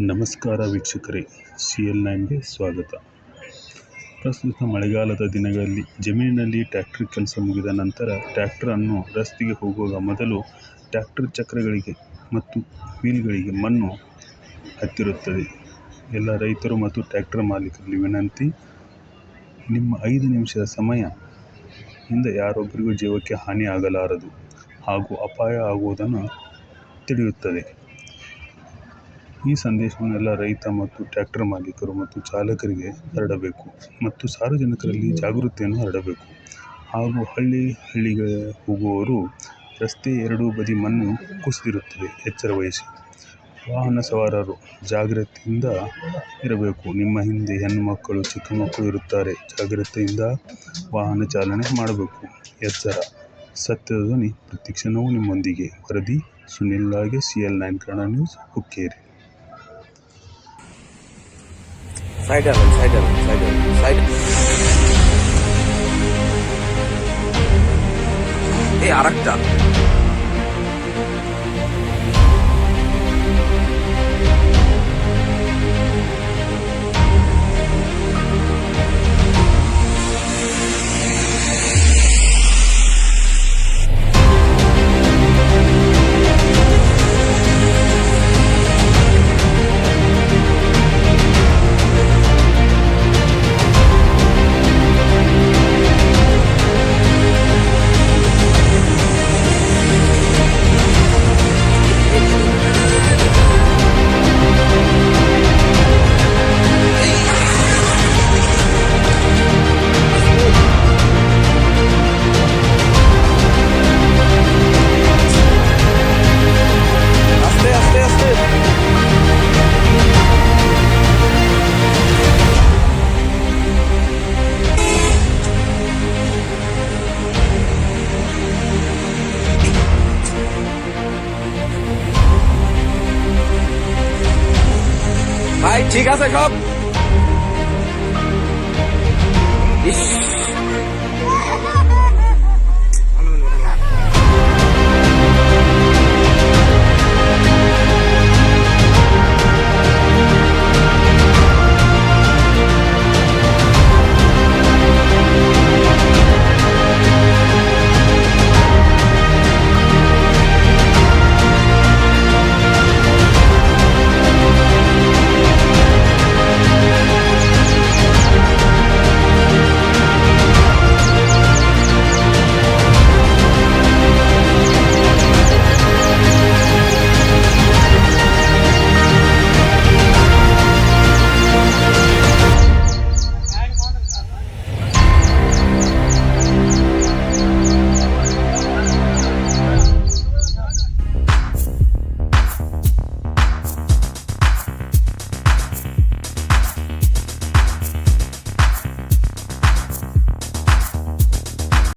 ನಮಸ್ಕಾರ ವೀಕ್ಷಕರೇ, CL9ಗೆ ಸ್ವಾಗತ. ಪ್ರಸ್ತುತ ಮಳೆಗಾಲದ ದಿನಗಳಲ್ಲಿ ಜಮೀನಿನಲ್ಲಿ ಟ್ರ್ಯಾಕ್ಟರ್ ಕೆಲಸ ಮುಗಿದ ನಂತರ ಟ್ರ್ಯಾಕ್ಟರ್ ಅನ್ನು ರಸ್ತೆಗೆ ಹೋಗುವಾಗ ಮೊದಲು ಟ್ರ್ಯಾಕ್ಟರ್ ಚಕ್ರಗಳಿಗೆ ಮತ್ತು ವೀಲ್ಗಳಿಗೆ ಮಣ್ಣು ಹತ್ತಿರುತ್ತದೆ. ಎಲ್ಲ ರೈತರು ಮತ್ತು ಟ್ರ್ಯಾಕ್ಟರ್ ಮಾಲೀಕರಲ್ಲಿ ವಿನಂತಿ, ನಿಮ್ಮ 5 ನಿಮಿಷದ ಸಮಯ ಇಂದ ಯಾರೊಬ್ಬರಿಗೂ ಜೀವಕ್ಕೆ ಹಾನಿ ಆಗಲಾರದು ಹಾಗೂ ಅಪಾಯ ಆಗುವುದನ್ನು ತಡೆಯುತ್ತದೆ. ಈ ಸಂದೇಶವನ್ನು ಎಲ್ಲ ರೈತ ಮತ್ತು ಟ್ರ್ಯಾಕ್ಟರ್ ಮಾಲೀಕರು ಮತ್ತು ಚಾಲಕರಿಗೆ ಹರಡಬೇಕು ಮತ್ತು ಸಾರ್ವಜನಿಕರಲ್ಲಿ ಜಾಗೃತಿಯನ್ನು ಹರಡಬೇಕು. ಹಾಗೂ ಹಳ್ಳಿಗೆ ಹೋಗುವವರು ರಸ್ತೆಯ ಎರಡೂ ಬದಿ ಮಣ್ಣು ಕುಸಿದಿರುತ್ತದೆ, ಎಚ್ಚರ ವಹಿಸಿ. ವಾಹನ ಸವಾರರು ಜಾಗ್ರತೆಯಿಂದ ಇರಬೇಕು. ನಿಮ್ಮ ಹಿಂದೆ ಹೆಣ್ಣು ಮಕ್ಕಳು, ಚಿಕ್ಕ ಮಕ್ಕಳು ಇರುತ್ತಾರೆ. ಜಾಗ್ರತೆಯಿಂದ ವಾಹನ ಚಾಲನೆ ಮಾಡಬೇಕು. ಎಚ್ಚರ. ಸತ್ಯದ ಧ್ವನಿ ಪ್ರತಿಕ್ಷಣವೂ ನಿಮ್ಮೊಂದಿಗೆ. ವರದಿ Sunil Lage, CL9 Kannada news, Hukkeri. Side. Hey, Arakta. ভাই ঠিক আছে সব।